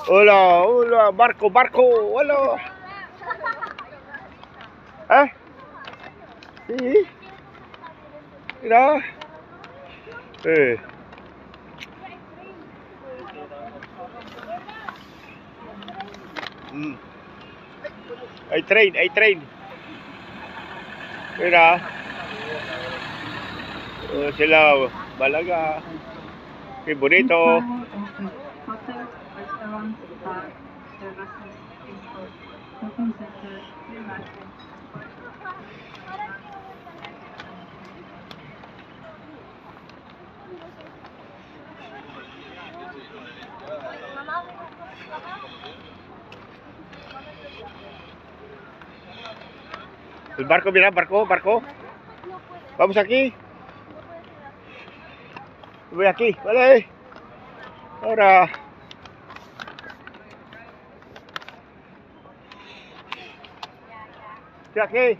Hola, hola, barco, barco, hola. ¿Eh? Sí. Mira. Mm. Hay train, hay train. Mira. Sila, Balaga. Qué bonito. El barco, mira, barco, barco. Vamos aquí. Voy aquí, vale. Ahora. Estoy aquí.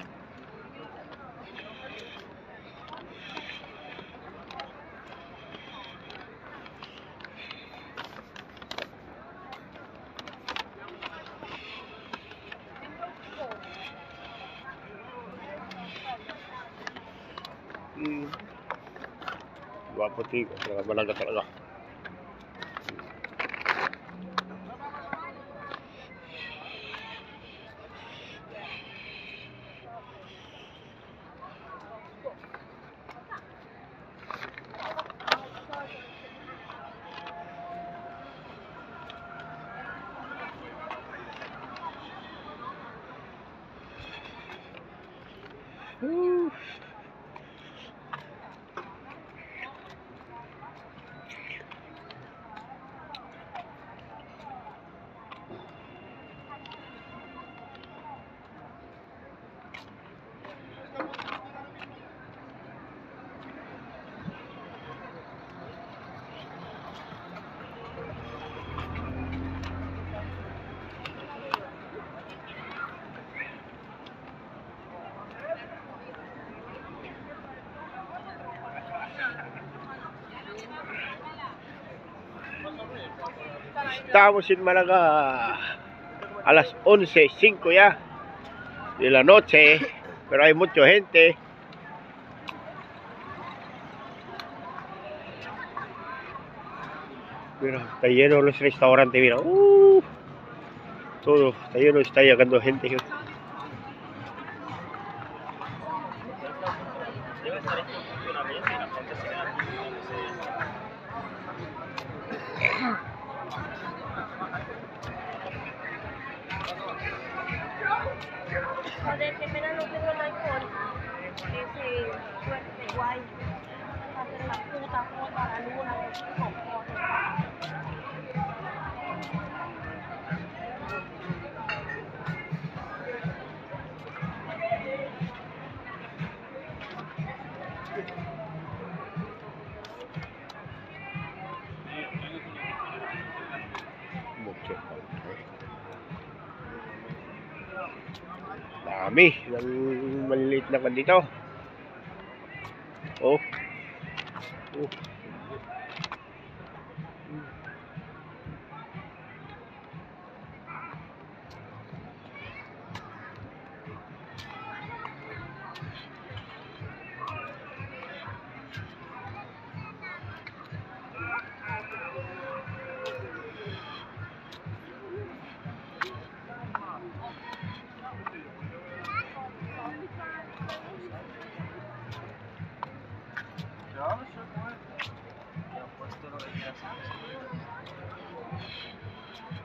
Guapo chico, pero Balaga talaga. Estamos en Málaga a las 11:05 ya de la noche, pero hay mucha gente. Mira, está lleno los restaurantes, mira. Todo está lleno, está llegando gente. Joder, qué pena no tengo el iPhone. Ese suerte guay. Va a hacer la puta foto a la luna de los cojones. Mucho gente. Dami, ng maliliit na dito. Oh. Oh.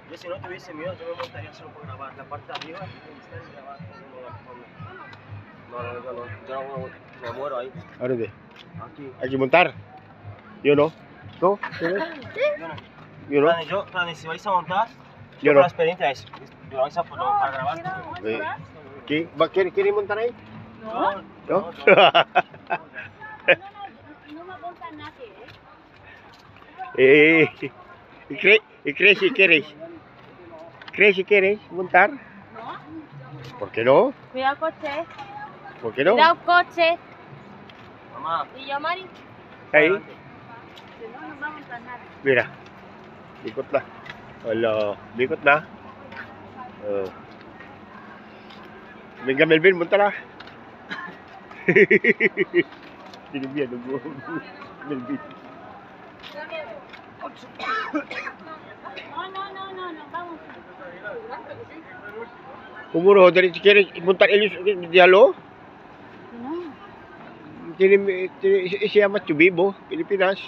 Yo si no tuviese miedo, yo me montaría solo por grabar la parte de arriba y ustedes grabar como la forma. No, yo no, me muero ahí. Ano de? Aquí. Hay que montar. Yo no. ¿No? Yo no. Yo no. Planes, si vais a montar, Yo por no. la experiencia es, lo vais a poner para grabar. ¿Quiere montar ahí? No, ¿No? no me apunta nadie, ¿Crees si quieres? ¿Crees si quieres montar? ¿no? ¿Por qué no? Cuidado coche. ¿Por qué no? Cuidado coche. Mamá. ¿Y yo, Mari? Ahí, Si no, no va a montar nada. mira. Ikot na. Wala, bikot na. Mingga Melvin, munta na. Dinibyan, Melvin. No. Vamos. Kumuro, dari kiri, munta ilis, dialo. No. Siya Machu Bibo, Pilipinas.